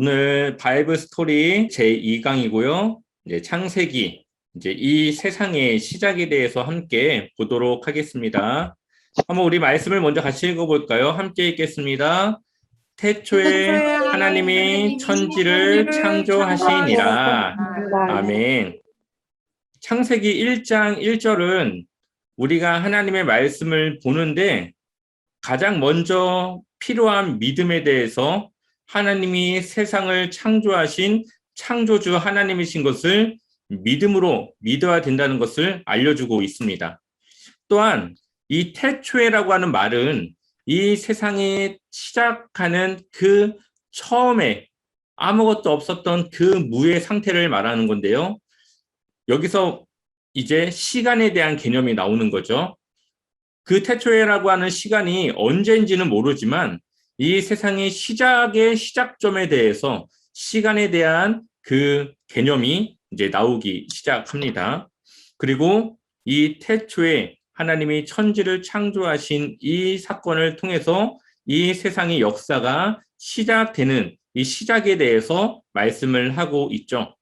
오늘 바이블 스토리 제2강이고요. 이제 창세기, 이제 이 세상의 시작에 대해서 함께 보도록 하겠습니다. 한번 우리 말씀을 먼저 같이 읽어볼까요? 함께 읽겠습니다. 태초에 하나님이 천지를 창조하시니라. 아멘. 창세기 1장 1절은 우리가 하나님의 말씀을 보는데 가장 먼저 필요한 믿음에 대해서 하나님이 세상을 창조하신 창조주 하나님이신 것을 믿음으로 믿어야 된다는 것을 알려주고 있습니다. 또한 이 태초에라고 하는 말은 이 세상이 시작하는 그 처음에 아무것도 없었던 그 무의 상태를 말하는 건데요. 여기서 이제 시간에 대한 개념이 나오는 거죠. 그 태초에라고 하는 시간이 언제인지는 모르지만 이 세상의 시작의 시작점에 대해서 시간에 대한 그 개념이 이제 나오기 시작합니다. 그리고 이 태초에 하나님이 천지를 창조하신 이 사건을 통해서 이 세상의 역사가 시작되는 이 시작에 대해서 말씀을 하고 있죠.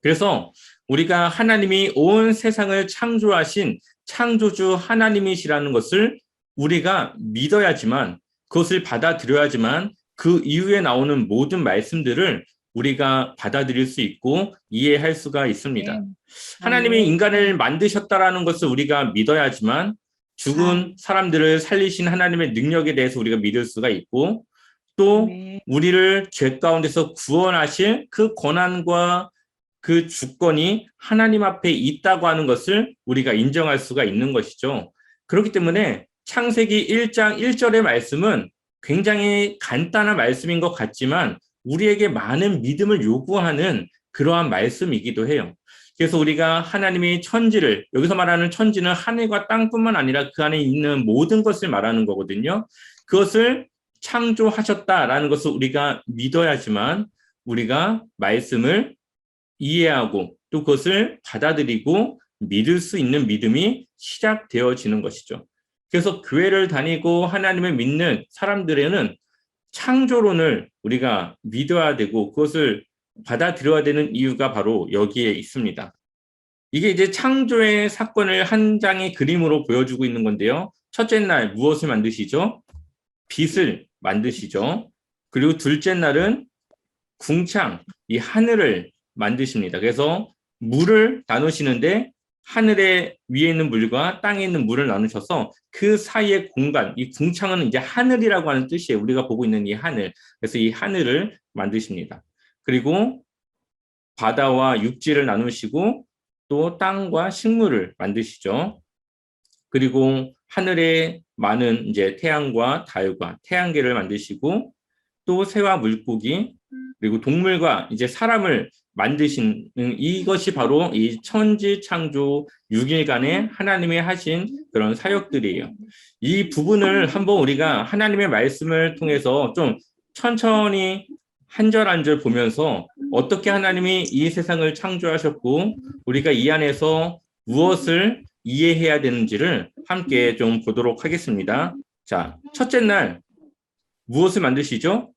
그래서 우리가 하나님이 온 세상을 창조하신 창조주 하나님이시라는 것을 우리가 믿어야지만, 그것을 받아들여야지만 그 이후에 나오는 모든 말씀들을 우리가 받아들일 수 있고 이해할 수가 있습니다. 하나님이 인간을 만드셨다라는 것을 우리가 믿어야지만 죽은 사람들을 살리신 하나님의 능력에 대해서 우리가 믿을 수가 있고, 또 우리를 죄 가운데서 구원하실 그 권한과 그 주권이 하나님 앞에 있다고 하는 것을 우리가 인정할 수가 있는 것이죠. 그렇기 때문에 창세기 1장 1절의 말씀은 굉장히 간단한 말씀인 것 같지만 우리에게 많은 믿음을 요구하는 그러한 말씀이기도 해요. 그래서 우리가 하나님이 천지를, 여기서 말하는 천지는 하늘과 땅뿐만 아니라 그 안에 있는 모든 것을 말하는 거거든요. 그것을 창조하셨다라는 것을 우리가 믿어야지만 우리가 말씀을 이해하고 또 그것을 받아들이고 믿을 수 있는 믿음이 시작되어지는 것이죠. 그래서 교회를 다니고 하나님을 믿는 사람들에는 창조론을 우리가 믿어야 되고 그것을 받아들여야 되는 이유가 바로 여기에 있습니다. 이게 이제 창조의 사건을 한 장의 그림으로 보여주고 있는 건데요. 첫째 날 무엇을 만드시죠? 빛을 만드시죠. 그리고 둘째 날은 궁창, 이 하늘을 만드십니다. 그래서 물을 나누시는데 하늘에 위에 있는 물과 땅에 있는 물을 나누셔서 그 사이의 공간, 이 궁창은 이제 하늘이라고 하는 뜻이에요. 우리가 보고 있는 이 하늘. 그래서 이 하늘을 만드십니다. 그리고 바다와 육지를 나누시고 또 땅과 식물을 만드시죠. 그리고 하늘에 많은 이제 태양과 달과 태양계를 만드시고 또 새와 물고기 그리고 동물과 이제 사람을 만드신 이것이 바로 이 천지 창조 6일간의 하나님이 하신 그런 사역들이에요. 이 부분을 한번 우리가 하나님의 말씀을 통해서 좀 천천히 한 절 한 절 보면서 어떻게 하나님이 이 세상을 창조하셨고 우리가 이 안에서 무엇을 이해해야 되는지를 함께 좀 보도록 하겠습니다. 자, 첫째 날 무엇을 만드시죠?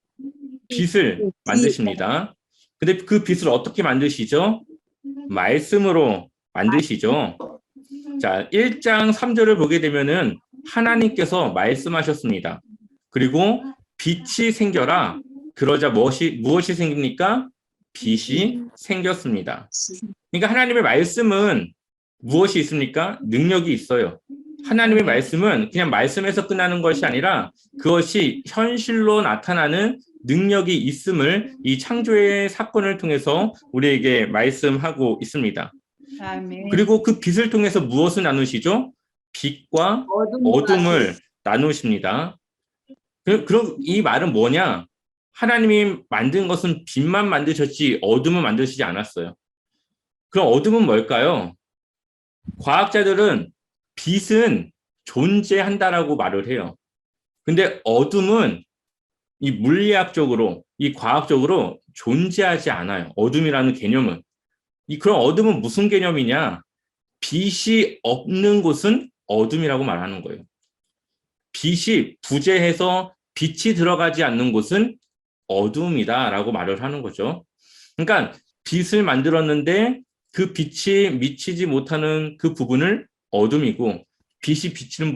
빛을 만드십니다. 근데 그 빛을 어떻게 만드시죠? 말씀으로 만드시죠. 자, 1장 3절을 보게 되면은 하나님께서 말씀하셨습니다. 그리고 빛이 생겨라. 그러자 무엇이 생깁니까? 빛이 생겼습니다. 그러니까 하나님의 말씀은 무엇이 있습니까? 능력이 있어요. 하나님의 말씀은 그냥 말씀에서 끝나는 것이 아니라 그것이 현실로 나타나는 능력이 있음을 이 창조의 사건을 통해서 우리에게 말씀하고 있습니다. 아멘. 그리고 그 빛을 통해서 무엇을 나누시죠? 빛과 어둠을 나누십니다. 그럼 이 말은 뭐냐? 하나님이 만든 것은 빛만 만드셨지 어둠을 만드시지 않았어요. 그럼 어둠은 뭘까요? 과학자들은 빛은 존재한다라고 말을 해요. 근데 어둠은 이 물리학적으로, 이 과학적으로 존재하지 않아요. 어둠이라는 개념은. 그럼 어둠은 무슨 개념이냐? 빛이 없는 곳은 어둠이라고 말하는 거예요. 빛이 부재해서 빛이 들어가지 않는 곳은 어둠이다라고 말을 하는 거죠. 그러니까 빛을 만들었는데 그 빛이 미치지 못하는 그 부분을 어둠이고 빛이 비치는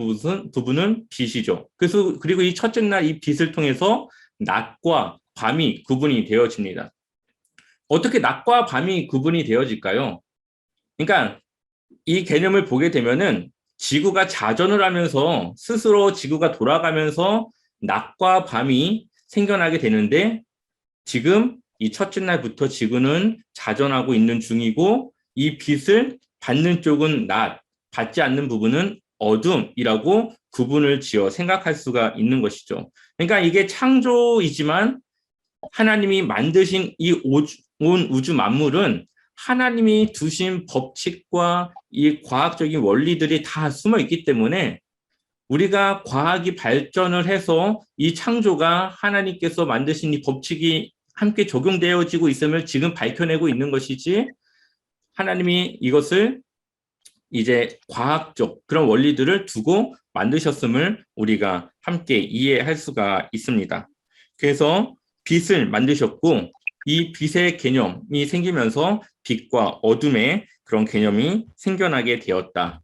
부분은 빛이죠. 그래서 그리고 이 첫째 날 이 빛을 통해서 낮과 밤이 구분이 되어집니다. 어떻게 낮과 밤이 구분이 되어질까요? 그러니까 이 개념을 보게 되면은 지구가 자전을 하면서 스스로 지구가 돌아가면서 낮과 밤이 생겨나게 되는데 지금 이 첫째 날부터 지구는 자전하고 있는 중이고 이 빛을 받는 쪽은 낮, 받지 않는 부분은 어둠이라고 구분을 지어 생각할 수가 있는 것이죠. 그러니까 이게 창조이지만 하나님이 만드신 이 온 우주 만물은 하나님이 두신 법칙과 이 과학적인 원리들이 다 숨어 있기 때문에 우리가 과학이 발전을 해서 이 창조가 하나님께서 만드신 이 법칙이 함께 적용되어지고 있음을 지금 밝혀내고 있는 것이지 하나님이 이것을 이제 과학적 그런 원리들을 두고 만드셨음을 우리가 함께 이해할 수가 있습니다. 그래서 빛을 만드셨고 이 빛의 개념이 생기면서 빛과 어둠의 그런 개념이 생겨나게 되었다.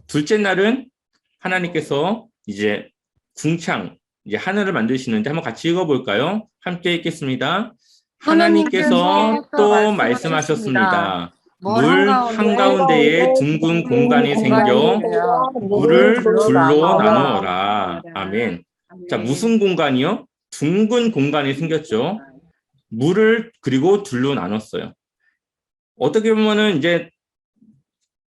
둘째 날은 하나님께서 이제 궁창, 이제 하늘을 만드시는데 한번 같이 읽어볼까요? 함께 읽겠습니다. 하나님께서 또 말씀하셨습니다. 물 한가운데에 둥근 공간이 생겨 물을 둘로 나누어라. 아멘. 자, 무슨 공간이요? 둥근 공간이 생겼죠. 물을 그리고 둘로 나눴어요. 어떻게 보면은 이제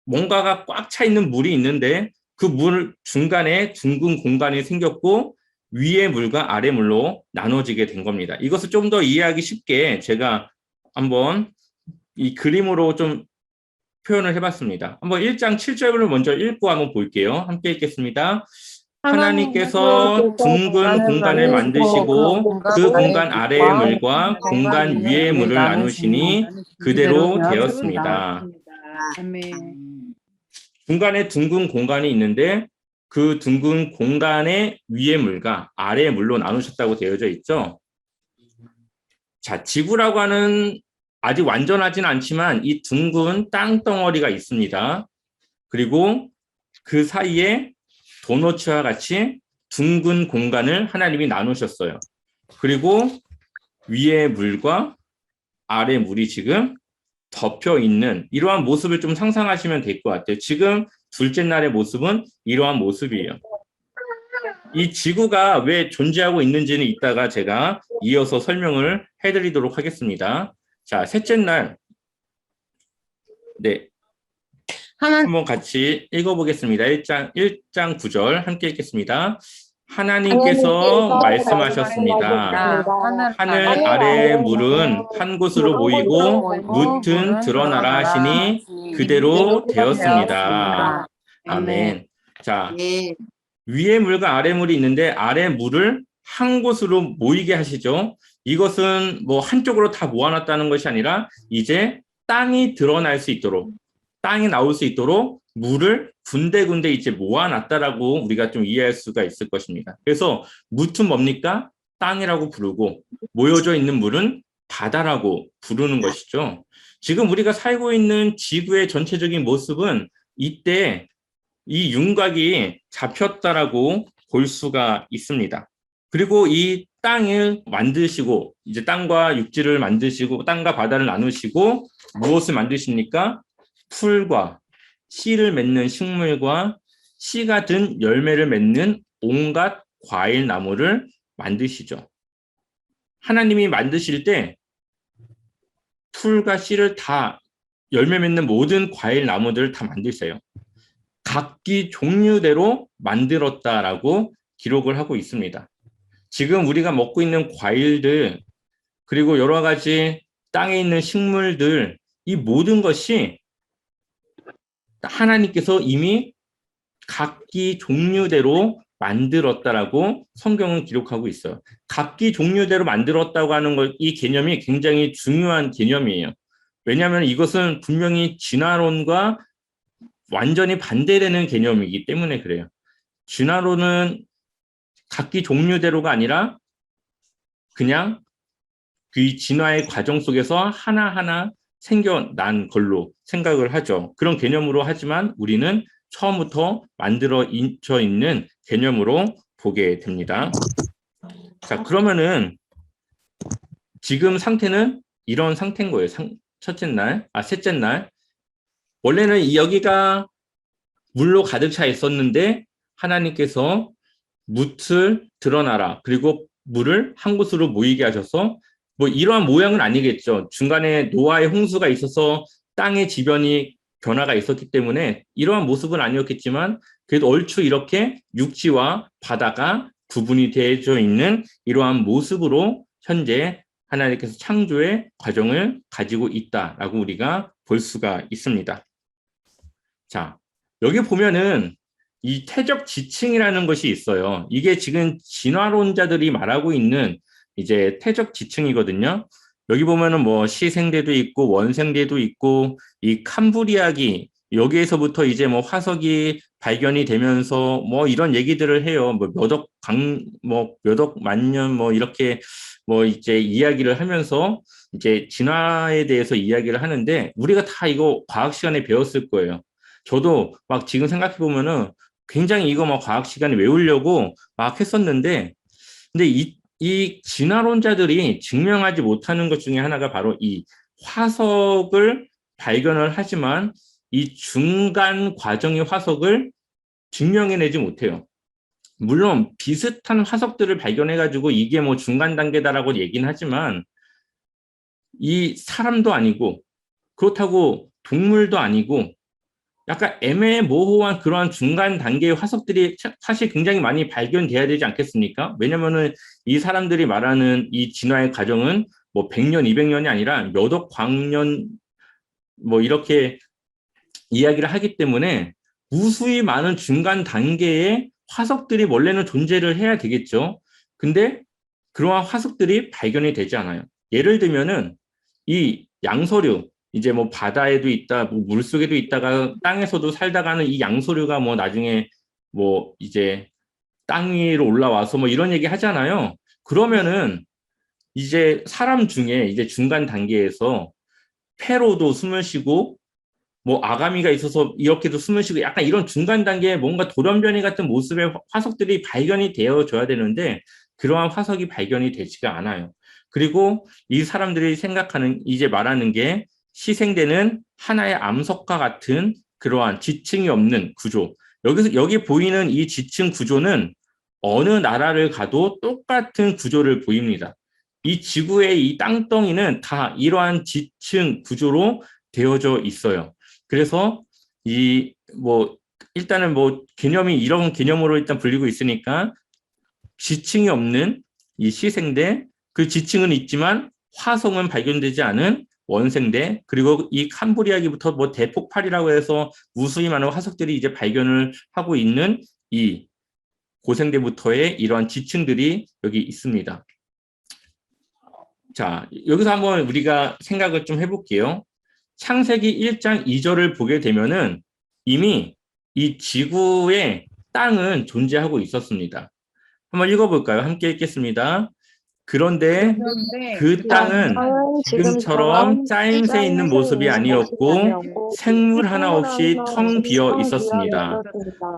뭔가가 꽉 차 있는 물이 있는데 그 물 중간에 둥근 공간이 생겼고 위의 물과 아래 물로 나눠지게 된 겁니다. 이것을 좀 더 이해하기 쉽게 제가 한번 이 그림으로 좀 표현을 해봤습니다. 한번 1장 7절을 먼저 읽고 한번 볼게요. 함께 읽겠습니다. 하나님께서 둥근 공간을 만드시고 그 공간 아래의 물과 공간 위의 물을 나누시니 그대로 되었습니다. 중간에 둥근 공간이 있는데 그 둥근 공간의 위의 물과 아래의 물로 나누셨다고 되어져 있죠. 자, 지구라고 하는 아직 완전하지는 않지만 이 둥근 땅덩어리가 있습니다. 그리고 그 사이에 도너츠와 같이 둥근 공간을 하나님이 나누셨어요. 그리고 위에 물과 아래 물이 지금 덮여 있는 이러한 모습을 좀 상상하시면 될 것 같아요. 지금 둘째 날의 모습은 이러한 모습이에요. 이 지구가 왜 존재하고 있는지는 이따가 제가 이어서 설명을 해드리도록 하겠습니다. 자, 셋째 날. 네. 한번 같이 읽어보겠습니다. 1장 9절 함께 읽겠습니다. 하나님께서 말씀하셨습니다. 하늘 아래의 물은 한 곳으로 모이고 무튼 드러나라 하시니 그대로 되었습니다. 아멘. 자, 위에 물과 아래 물이 있는데 아래 물을 한 곳으로 모이게 하시죠. 이것은 뭐 한쪽으로 다 모아놨다는 것이 아니라 이제 땅이 드러날 수 있도록 땅이 나올 수 있도록 물을 군데군데 이제 모아놨다라고 우리가 좀 이해할 수가 있을 것입니다. 그래서 무튼 뭡니까? 땅이라고 부르고 모여져 있는 물은 바다라고 부르는 것이죠. 지금 우리가 살고 있는 지구의 전체적인 모습은 이때 이 윤곽이 잡혔다라고 볼 수가 있습니다. 그리고 이 땅을 만드시고 이제 땅과 육지를 만드시고 땅과 바다를 나누시고 무엇을 만드십니까? 풀과 씨를 맺는 식물과 씨가 든 열매를 맺는 온갖 과일 나무를 만드시죠. 하나님이 만드실 때 풀과 씨를 다 열매 맺는 모든 과일 나무들을 다 만드세요. 각기 종류대로 만들었다라고 기록을 하고 있습니다. 지금 우리가 먹고 있는 과일들 그리고 여러 가지 땅에 있는 식물들 이 모든 것이 하나님께서 이미 각기 종류대로 만들었다라고 성경은 기록하고 있어요. 각기 종류대로 만들었다고 하는 것, 이 개념이 굉장히 중요한 개념이에요. 왜냐하면 이것은 분명히 진화론과 완전히 반대되는 개념이기 때문에 그래요. 진화론은 각기 종류대로가 아니라 그냥 그 진화의 과정 속에서 하나하나 생겨난 걸로 생각을 하죠. 그런 개념으로 하지만 우리는 처음부터 만들어져 있는 개념으로 보게 됩니다. 자, 그러면은 지금 상태는 이런 상태인 거예요. 셋째 날. 원래는 여기가 물로 가득 차 있었는데 하나님께서 뭇을 드러나라. 그리고 물을 한 곳으로 모이게 하셔서 뭐 이러한 모양은 아니겠죠. 중간에 노아의 홍수가 있어서 땅의 지변이 변화가 있었기 때문에 이러한 모습은 아니었겠지만 그래도 얼추 이렇게 육지와 바다가 구분이 되어져 있는 이러한 모습으로 현재 하나님께서 창조의 과정을 가지고 있다라고 우리가 볼 수가 있습니다. 자, 여기 보면은 이 태적 지층이라는 것이 있어요. 이게 지금 진화론자들이 말하고 있는 이제 태적 지층이거든요. 여기 보면은 뭐 시생대도 있고 원생대도 있고 이 캄브리아기 여기에서부터 이제 뭐 화석이 발견이 되면서 뭐 이런 얘기들을 해요. 뭐 몇 억 만년 뭐 이렇게 뭐 이제 이야기를 하면서 이제 진화에 대해서 이야기를 하는데 우리가 다 이거 과학 시간에 배웠을 거예요. 저도 막 지금 생각해 보면은 굉장히 이거 막 과학 시간에 외우려고 막 했었는데, 근데 이 진화론자들이 증명하지 못하는 것 중에 하나가 바로 이 화석을 발견을 하지만 이 중간 과정의 화석을 증명해내지 못해요. 물론 비슷한 화석들을 발견해가지고 이게 뭐 중간 단계다라고 얘기는 하지만 이 사람도 아니고 그렇다고 동물도 아니고 약간 애매모호한 그러한 중간 단계의 화석들이 사실 굉장히 많이 발견돼야 되지 않겠습니까? 왜냐면은 이 사람들이 말하는 이 진화의 과정은 뭐 100년, 200년이 아니라 몇 억 광년 뭐 이렇게 이야기를 하기 때문에 무수히 많은 중간 단계의 화석들이 원래는 존재를 해야 되겠죠. 근데 그러한 화석들이 발견이 되지 않아요. 예를 들면은 이 양서류, 이제 뭐 바다에도 있다, 뭐 물속에도 있다가 땅에서도 살다가는 이 양서류가 뭐 나중에 뭐 이제 땅 위로 올라와서 뭐 이런 얘기 하잖아요. 그러면은 이제 사람 중에 이제 중간 단계에서 폐로도 숨을 쉬고 뭐 아가미가 있어서 이렇게도 숨을 쉬고 약간 이런 중간 단계에 뭔가 돌연변이 같은 모습의 화석들이 발견이 되어줘야 되는데 그러한 화석이 발견이 되지가 않아요. 그리고 이 사람들이 생각하는 이제 말하는 게 시생되는 하나의 암석과 같은 그러한 지층이 없는 구조. 여기 보이는 이 지층 구조는 어느 나라를 가도 똑같은 구조를 보입니다. 이 지구의 이 땅덩이는 다 이러한 지층 구조로 되어져 있어요. 그래서 이 뭐 일단은 뭐 개념이 이런 개념으로 일단 불리고 있으니까 지층이 없는 이 시생대, 그 지층은 있지만 화성은 발견되지 않은 원생대, 그리고 이 캄브리아기부터 뭐 대폭발이라고 해서 무수히 많은 화석들이 이제 발견을 하고 있는 이 고생대부터의 이러한 지층들이 여기 있습니다. 자, 여기서 한번 우리가 생각을 좀 해볼게요. 창세기 1장 2절을 보게 되면은 이미 이 지구의 땅은 존재하고 있었습니다. 한번 읽어볼까요? 함께 읽겠습니다. 그런데 그 땅은 지금처럼 짜임새 있는 모습이 아니었고 생물 하나 없이 텅 비어 있었습니다.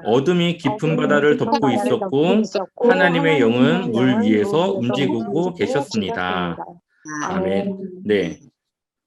어둠이 깊은 바다를 덮고 있었고 하나님의 영은 물 위에서 움직이고 계셨습니다. 아멘. 네.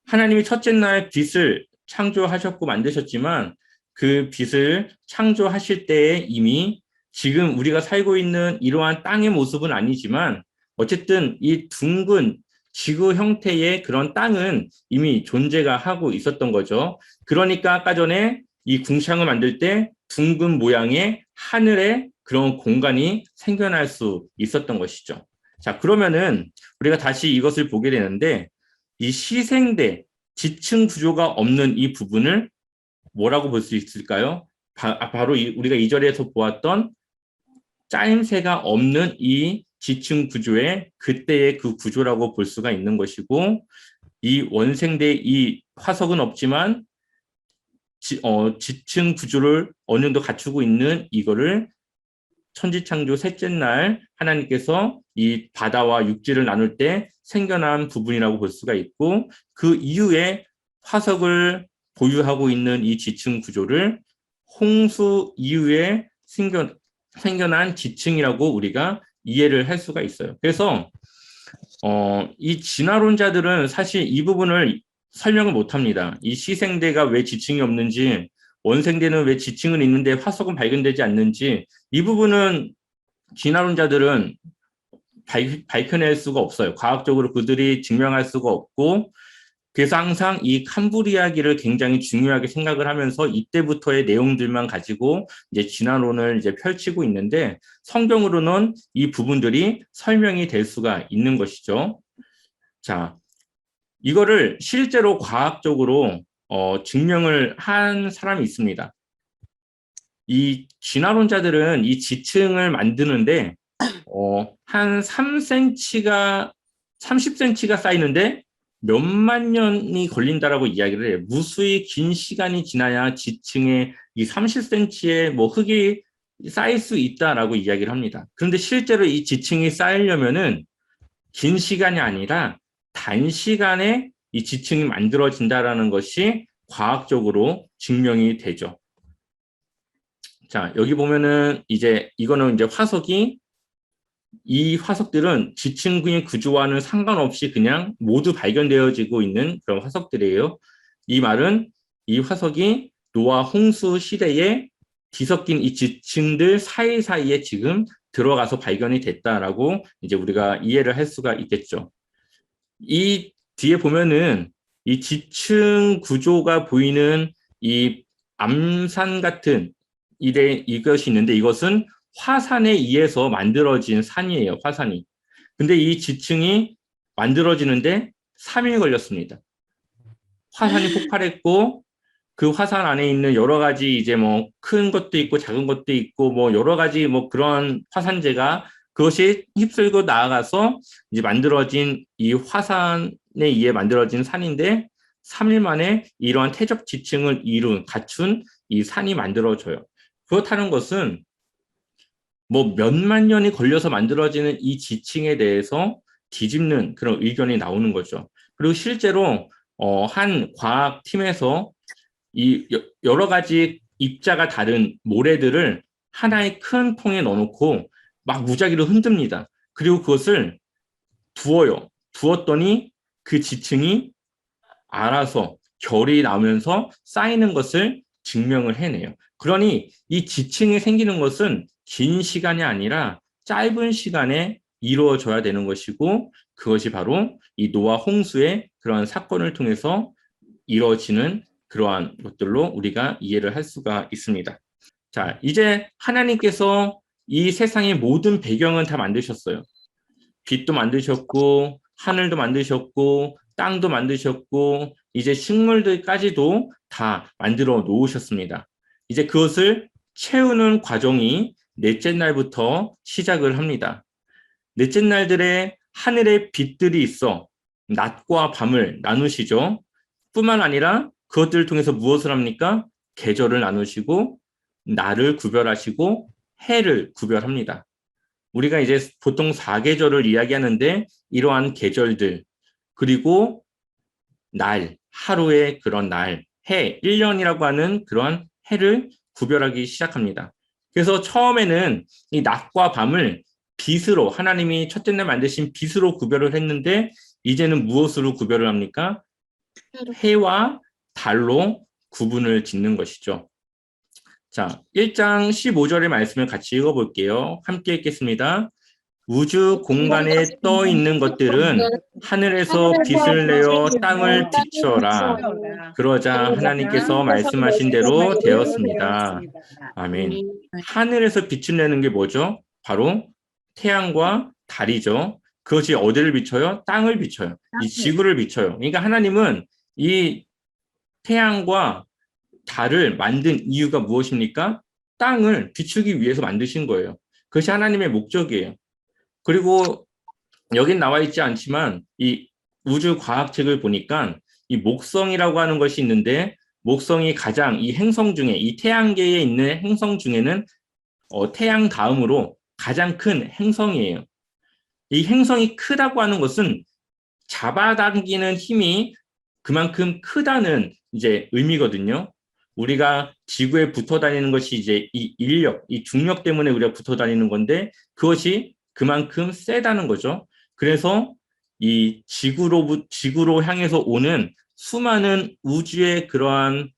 하나님이 첫째 날 빛을 창조하셨고 만드셨지만 그 빛을 창조하실 때에 이미 지금 우리가 살고 있는 이러한 땅의 모습은 아니지만 어쨌든 이 둥근 지구 형태의 그런 땅은 이미 존재가 하고 있었던 거죠. 그러니까 아까 전에 이 궁창을 만들 때 둥근 모양의 하늘에 그런 공간이 생겨날 수 있었던 것이죠. 자, 그러면은 우리가 다시 이것을 보게 되는데 이 시생대, 지층 구조가 없는 이 부분을 뭐라고 볼 수 있을까요? 바로 우리가 이 절에서 보았던 짜임새가 없는 이 지층 구조의 그때의 그 구조라고 볼 수가 있는 것이고 이 원생대 이 화석은 없지만 지층 구조를 어느 정도 갖추고 있는 이거를 천지창조 셋째 날 하나님께서 이 바다와 육지를 나눌 때 생겨난 부분이라고 볼 수가 있고, 그 이후에 화석을 보유하고 있는 이 지층 구조를 홍수 이후에 생겨난 지층이라고 우리가 이해를 할 수가 있어요. 그래서 이 진화론자들은 사실 이 부분을 설명을 못합니다. 이 시생대가 왜 지층이 없는지, 원생대는 왜 지층은 있는데 화석은 발견되지 않는지, 이 부분은 진화론자들은 밝혀낼 수가 없어요. 과학적으로 그들이 증명할 수가 없고, 그래서 항상 이 캄브리아기를 굉장히 중요하게 생각을 하면서 이때부터의 내용들만 가지고 이제 진화론을 이제 펼치고 있는데, 성경으로는 이 부분들이 설명이 될 수가 있는 것이죠. 자, 이거를 실제로 과학적으로 증명을 한 사람이 있습니다. 이 진화론자들은 이 지층을 만드는데 한 3cm가 30cm가 쌓이는데 몇만 년이 걸린다라고 이야기를 해요. 무수히 긴 시간이 지나야 지층에 이 30cm의 뭐 흙이 쌓일 수 있다라고 이야기를 합니다. 그런데 실제로 이 지층이 쌓이려면은 긴 시간이 아니라 단시간에 이 지층이 만들어진다라는 것이 과학적으로 증명이 되죠. 자, 여기 보면은 이제 이거는 이제 화석이, 이 화석들은 지층의 구조와는 상관없이 그냥 모두 발견되어지고 있는 그런 화석들이에요. 이 말은 이 화석이 노아 홍수 시대에 뒤섞인 이 지층들 사이사이에 지금 들어가서 발견이 됐다라고 이제 우리가 이해를 할 수가 있겠죠. 이 뒤에 보면은 이 지층 구조가 보이는 이 암산 같은 이것이 있는데, 이것은 화산에 의해서 만들어진 산이에요. 화산이. 근데 이 지층이 만들어지는데 3일 걸렸습니다. 화산이 폭발했고, 그 화산 안에 있는 여러 가지 이제 뭐 큰 것도 있고 작은 것도 있고 뭐 여러 가지 뭐 그런 화산재가 그것이 휩쓸고 나아가서 이제 만들어진 이 화산에 의해 만들어진 산인데, 3일 만에 이러한 태적 지층을 갖춘 이 산이 만들어져요. 그렇다는 것은 뭐 몇만 년이 걸려서 만들어지는 이 지층에 대해서 뒤집는 그런 의견이 나오는 거죠. 그리고 실제로 한 과학팀에서 이 여러 가지 입자가 다른 모래들을 하나의 큰 통에 넣어놓고 막 무작위로 흔듭니다. 그리고 그것을 두어요. 두었더니 그 지층이 알아서 결이 나오면서 쌓이는 것을 증명을 해내요. 그러니 이 지층이 생기는 것은 긴 시간이 아니라 짧은 시간에 이루어져야 되는 것이고, 그것이 바로 이 노아 홍수의 그런 사건을 통해서 이루어지는 그러한 것들로 우리가 이해를 할 수가 있습니다. 자, 이제 하나님께서 이 세상의 모든 배경은 다 만드셨어요. 빛도 만드셨고, 하늘도 만드셨고, 땅도 만드셨고, 이제 식물들까지도 다 만들어 놓으셨습니다. 이제 그것을 채우는 과정이 넷째 날부터 시작을 합니다. 넷째 날들의 하늘의 빛들이 있어 낮과 밤을 나누시죠. 뿐만 아니라 그것들을 통해서 무엇을 합니까? 계절을 나누시고, 날을 구별하시고, 해를 구별합니다. 우리가 이제 보통 4계절을 이야기하는데, 이러한 계절들, 그리고 날, 하루의 그런 날, 해, 1년이라고 하는 그러한 해를 구별하기 시작합니다. 그래서 처음에는 이 낮과 밤을 빛으로, 하나님이 첫째 날 만드신 빛으로 구별을 했는데, 이제는 무엇으로 구별을 합니까? 해와 달로 구분을 짓는 것이죠. 자, 1장 15절의 말씀을 같이 읽어볼게요. 함께 읽겠습니다. 우주 공간에 떠 있는 것들은 하늘에서 빛을 내어 땅을 비추어라. 그러자 하나님께서 말씀하신 대로 되었습니다. 아멘. 하늘에서 빛을 내는 게 뭐죠? 바로 태양과 달이죠. 그것이 어디를 비춰요? 땅을 비춰요. 이 지구를 비춰요. 그러니까 하나님은 이 태양과 달을 만든 이유가 무엇입니까? 땅을 비추기 위해서 만드신 거예요. 그것이 하나님의 목적이에요. 그리고 여긴 나와 있지 않지만 이 우주 과학책을 보니까 이 목성이라고 하는 것이 있는데, 목성이 가장 이 행성 중에, 이 태양계에 있는 행성 중에는 태양 다음으로 가장 큰 행성이에요. 이 행성이 크다고 하는 것은 잡아당기는 힘이 그만큼 크다는 이제 의미거든요. 우리가 지구에 붙어 다니는 것이 이제 이 인력, 이 중력 때문에 우리가 붙어 다니는 건데 그것이 그만큼 세다는 거죠. 그래서 이 지구로 향해서 오는 수많은 우주의 그러한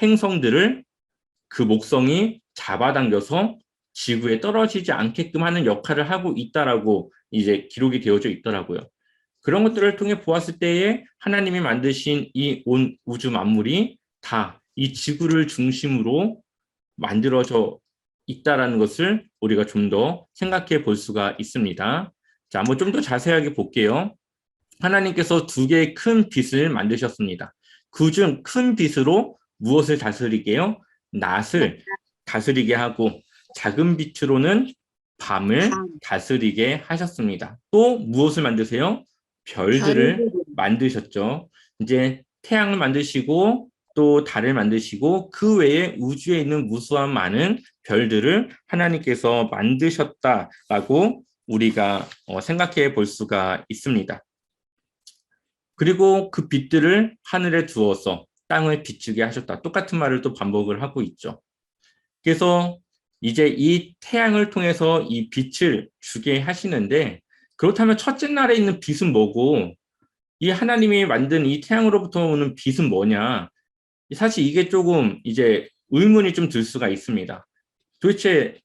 행성들을 그 목성이 잡아당겨서 지구에 떨어지지 않게끔 하는 역할을 하고 있다라고 이제 기록이 되어져 있더라고요. 그런 것들을 통해 보았을 때에 하나님이 만드신 이 온 우주 만물이 다 이 지구를 중심으로 만들어져 있다라는 것을 우리가 좀 더 생각해 볼 수가 있습니다. 자, 한번 좀 더 자세하게 볼게요. 하나님께서 두 개의 큰 빛을 만드셨습니다. 그중 큰 빛으로 무엇을 다스리게요? 낮을 다스리게 하고 작은 빛으로는 밤을 다스리게 하셨습니다. 또 무엇을 만드세요? 별들을 만드셨죠. 이제 태양을 만드시고 또 달을 만드시고 그 외에 우주에 있는 무수한 많은 별들을 하나님께서 만드셨다라고 우리가 생각해 볼 수가 있습니다. 그리고 그 빛들을 하늘에 두어서 땅을 비추게 하셨다. 똑같은 말을 또 반복을 하고 있죠. 그래서 이제 이 태양을 통해서 이 빛을 주게 하시는데 그렇다면 첫째 날에 있는 빛은 뭐고 이 하나님이 만든 이 태양으로부터 오는 빛은 뭐냐? 사실 이게 조금 이제 의문이 좀 들 수가 있습니다. 도대체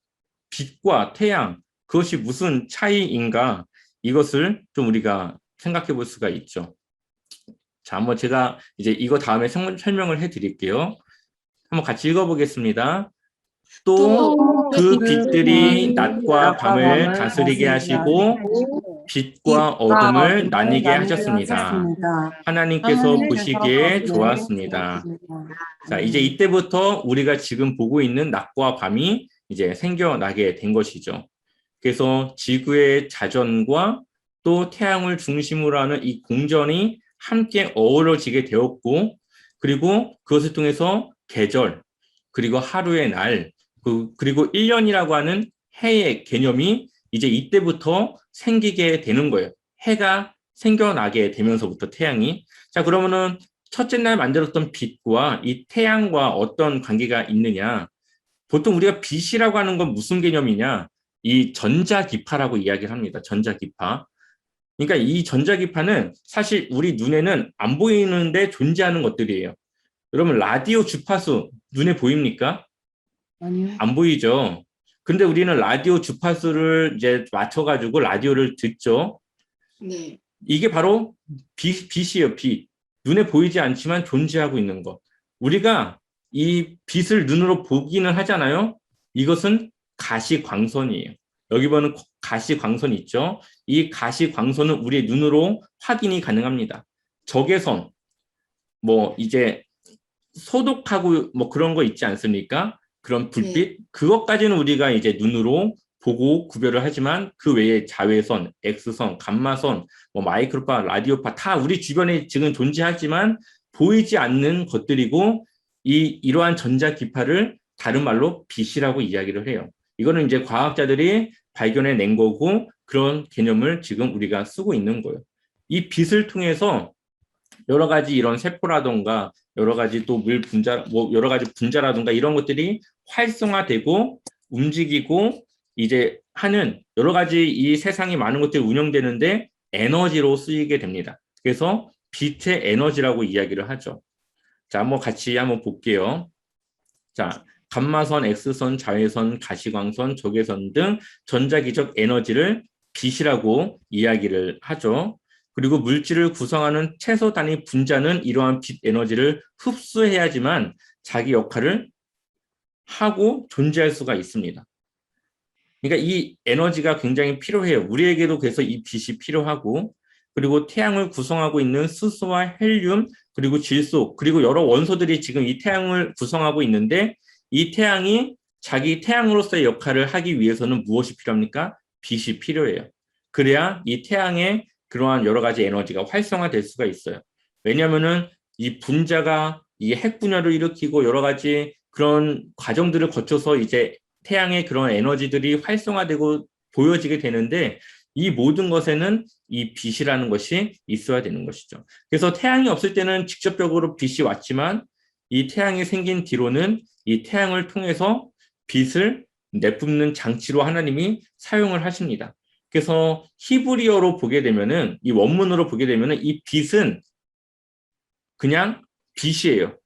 빛과 태양 그것이 무슨 차이인가? 이것을 좀 우리가 생각해 볼 수가 있죠. 자, 한번 제가 이제 이거 다음에 설명을 해 드릴게요. 한번 같이 읽어보겠습니다. 또 그 빛들이 낮과 밤을 다스리게 하시고 빛과 어둠을 나뉘게 하셨습니다. 하나님께서 보시기에 좋았습니다. 자, 이제 이때부터 우리가 지금 보고 있는 낮과 밤이 이제 생겨나게 된 것이죠. 그래서 지구의 자전과 또 태양을 중심으로 하는 이 공전이 함께 어우러지게 되었고 그리고 그것을 통해서 계절 그리고 하루의 날 그리고 1년이라고 하는 해의 개념이 이제 이때부터 생기게 되는 거예요. 해가 생겨나게 되면서부터 태양이. 자, 그러면은 첫째 날 만들었던 빛과 이 태양과 어떤 관계가 있느냐? 보통 우리가 빛이라고 하는 건 무슨 개념이냐? 이 전자기파라고 이야기를 합니다. 전자기파. 그러니까 이 전자기파는 사실 우리 눈에는 안 보이는데 존재하는 것들이에요. 여러분 라디오 주파수 눈에 보입니까? 아니요. 안 보이죠. 근데 우리는 라디오 주파수를 이제 맞춰가지고 라디오를 듣죠. 네. 이게 바로 빛이에요, 빛. 눈에 보이지 않지만 존재하고 있는 것. 우리가 이 빛을 눈으로 보기는 하잖아요. 이것은 가시광선이에요. 여기 보는 가시광선 있죠. 이 가시광선은 우리의 눈으로 확인이 가능합니다. 적외선, 뭐 이제 소독하고 뭐 그런 거 있지 않습니까? 그런 불빛, 그것까지는 우리가 이제 눈으로 보고 구별을 하지만 그 외에 자외선, X선, 감마선, 뭐 마이크로파, 라디오파 다 우리 주변에 지금 존재하지만 보이지 않는 것들이고 이러한 전자기파를 다른 말로 빛이라고 이야기를 해요. 이거는 이제 과학자들이 발견해 낸 거고 그런 개념을 지금 우리가 쓰고 있는 거예요. 이 빛을 통해서 여러 가지 이런 세포라던가 여러 가지 또 물 분자, 뭐 여러 가지 분자라든가 이런 것들이 활성화되고 움직이고 이제 하는 여러 가지 이 세상에 많은 것들이 운영되는데 에너지로 쓰이게 됩니다. 그래서 빛의 에너지라고 이야기를 하죠. 자, 한번 같이 한번 볼게요. 자, 감마선, X선, 자외선, 가시광선, 적외선 등 전자기적 에너지를 빛이라고 이야기를 하죠. 그리고 물질을 구성하는 최소 단위 분자는 이러한 빛 에너지를 흡수해야지만 자기 역할을 하고 존재할 수가 있습니다. 그러니까 이 에너지가 굉장히 필요해요. 우리에게도 그래서 이 빛이 필요하고 그리고 태양을 구성하고 있는 수소와 헬륨 그리고 질소 그리고 여러 원소들이 지금 이 태양을 구성하고 있는데 이 태양이 자기 태양으로서의 역할을 하기 위해서는 무엇이 필요합니까? 빛이 필요해요. 그래야 이 태양의 그러한 여러 가지 에너지가 활성화될 수가 있어요. 왜냐하면은 이 분자가 이 핵분열을 일으키고 여러 가지 그런 과정들을 거쳐서 이제 태양의 그런 에너지들이 활성화되고 보여지게 되는데 이 모든 것에는 이 빛이라는 것이 있어야 되는 것이죠. 그래서 태양이 없을 때는 직접적으로 빛이 왔지만 이 태양이 생긴 뒤로는 이 태양을 통해서 빛을 내뿜는 장치로 하나님이 사용을 하십니다. 그래서 히브리어로 보게 되면은 이 원문으로 보게 되면은 이 빛은 그냥 빛이에요.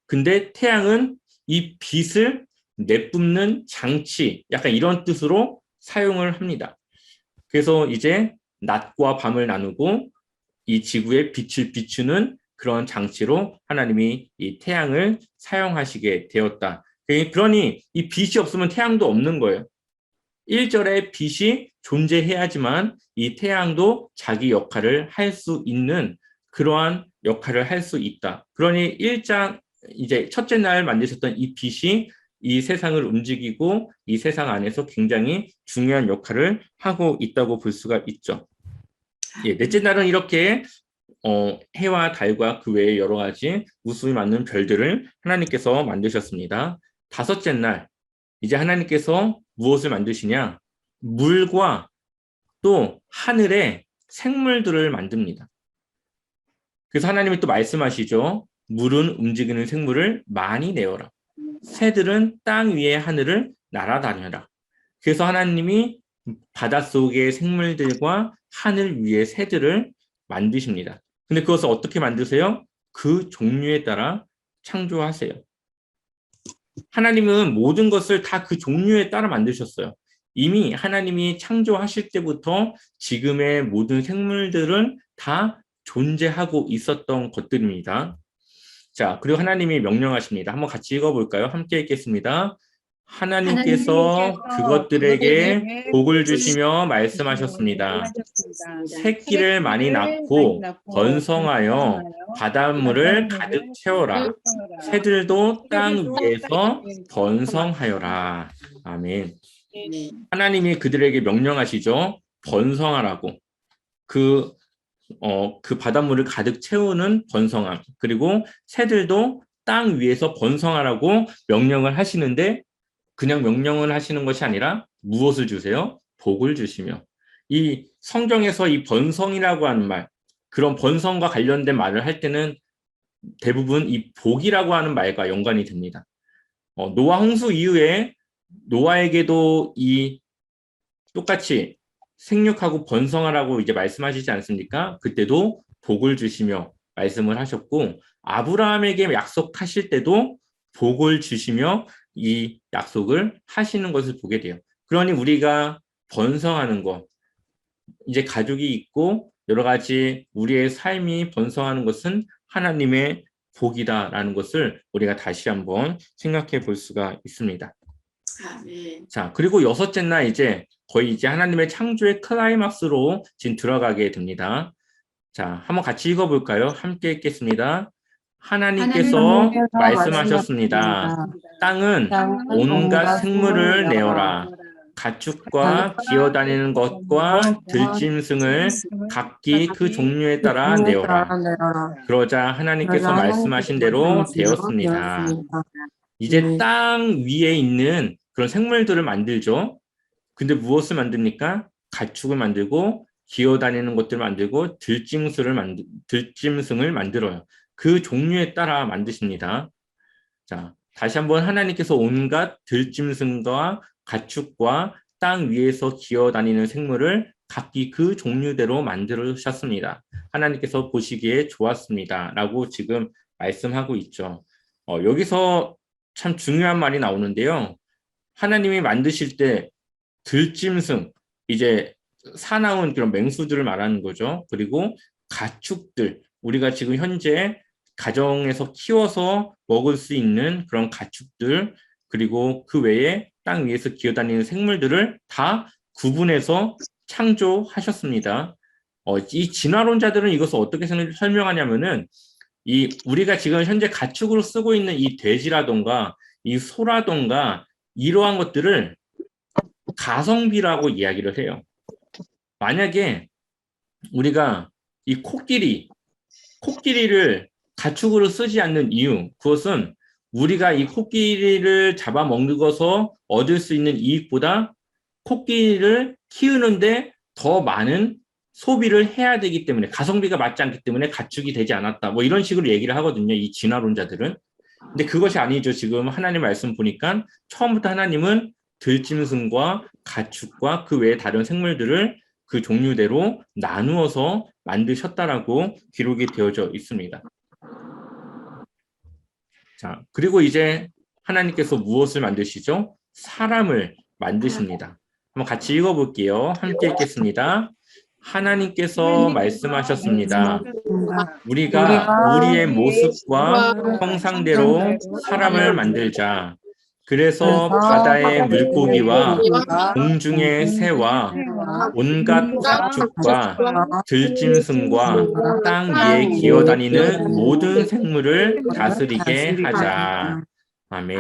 근데 태양은 이 빛을 내뿜는 장치, 약간 이런 뜻으로 사용을 합니다. 그래서 이제 낮과 밤을 나누고 이 지구에 빛을 비추는 그런 장치로 하나님이 이 태양을 사용하시게 되었다. 그러니 이 빛이 없으면 태양도 없는 거예요. 1절에 빛이 존재해야지만 이 태양도 자기 역할을 할 수 있는 그러한 역할을 할 수 있다. 그러니 1장 이제 첫째 날 만드셨던 이 빛이 이 세상을 움직이고 이 세상 안에서 굉장히 중요한 역할을 하고 있다고 볼 수가 있죠. 예, 넷째 날은 이렇게 해와 달과 그 외에 여러 가지 우수히 맞는 별들을 하나님께서 만드셨습니다. 다섯째 날 이제 하나님께서 무엇을 만드시냐? 물과 또 하늘의 생물들을 만듭니다. 그래서 하나님이 또 말씀하시죠. 물은 움직이는 생물을 많이 내어라. 새들은 땅 위의 하늘을 날아다녀라. 그래서 하나님이 바닷속의 생물들과 하늘 위의 새들을 만드십니다. 근데 그것을 어떻게 만드세요? 그 종류에 따라 창조하세요. 하나님은 모든 것을 다 그 종류에 따라 만드셨어요. 이미 하나님이 창조하실 때부터 지금의 모든 생물들은 다 존재하고 있었던 것들입니다. 자, 그리고 하나님이 명령하십니다. 한번 같이 읽어볼까요? 함께 읽겠습니다. 하나님께서 그것들에게 복을 주시며 말씀하셨습니다. 새끼를 많이 낳고 번성하여 바닷물을 가득 채워라. 새들도 땅 위에서 번성하여라. 아멘. 네. 하나님이 그들에게 명령하시죠. 번성하라고. 그 바닷물을 가득 채우는 번성함. 그리고 새들도 땅 위에서 번성하라고 명령을 하시는데 그냥 명령을 하시는 것이 아니라 무엇을 주세요? 복을 주시며. 이 성경에서 이 번성이라고 하는 말, 그런 번성과 관련된 말을 할 때는 대부분 이 복이라고 하는 말과 연관이 됩니다. 노아 홍수 이후에 노아에게도 이 똑같이 생육하고 번성하라고 이제 말씀하시지 않습니까? 그때도 복을 주시며 말씀을 하셨고 아브라함에게 약속하실 때도 복을 주시며 이 약속을 하시는 것을 보게 돼요. 그러니 우리가 번성하는 것, 이제 가족이 있고 여러 가지 우리의 삶이 번성하는 것은 하나님의 복이다라는 것을 우리가 다시 한번 생각해 볼 수가 있습니다. 네. 자, 그리고 여섯째 날 이제 거의 이제 하나님의 창조의 클라이막스로 지금 들어가게 됩니다. 자, 한번 같이 읽어볼까요? 함께 읽겠습니다. 하나님께서 말씀하셨습니다. 땅은 온갖 생물을 내어라. 가축과 기어다니는 것과 들짐승을 각기 그 종류에 따라 내어라. 그러자 하나님께서 말씀하신 대로 되었습니다. 이제 땅 위에 있는 그런 생물들을 만들죠. 근데 무엇을 만듭니까? 가축을 만들고 기어다니는 것들을 만들고 들짐승을 만들어요. 그 종류에 따라 만드십니다. 자, 다시 한번 하나님께서 온갖 들짐승과 가축과 땅 위에서 기어다니는 생물을 각기 그 종류대로 만들으셨습니다. 하나님께서 보시기에 좋았습니다. 라고 지금 말씀하고 있죠. 여기서 참 중요한 말이 나오는데요. 하나님이 만드실 때 들짐승, 이제 사나운 그런 맹수들을 말하는 거죠. 그리고 가축들, 우리가 지금 현재 가정에서 키워서 먹을 수 있는 그런 가축들, 그리고 그 외에 땅 위에서 기어다니는 생물들을 다 구분해서 창조하셨습니다. 이 진화론자들은 이것을 어떻게 설명하냐면은 우리가 지금 현재 가축으로 쓰고 있는 이 돼지라던가 이 소라던가 이러한 것들을 가성비라고 이야기를 해요. 만약에 우리가 이 코끼리를 가축으로 쓰지 않는 이유, 그것은 우리가 이 코끼리를 잡아먹는 것서 얻을 수 있는 이익보다 코끼리를 키우는데 더 많은 소비를 해야 되기 때문에 가성비가 맞지 않기 때문에 가축이 되지 않았다. 뭐 이런 식으로 얘기를 하거든요. 이 진화론자들은. 근데 그것이 아니죠. 지금 하나님 말씀 보니까 처음부터 하나님은 들짐승과 가축과 그 외에 다른 생물들을 그 종류대로 나누어서 만드셨다라고 기록이 되어져 있습니다. 자, 그리고 이제 하나님께서 무엇을 만드시죠? 사람을 만드십니다. 한번 같이 읽어볼게요. 함께 읽겠습니다. 하나님께서 말씀하셨습니다. 우리가 우리의 모습과 형상대로 사람을 만들자. 그래서 바다의 물고기와 공중의 새와 온갖 가축과 들짐승과 땅 위에 기어다니는 모든 생물을 다스리게 하자. 아멘.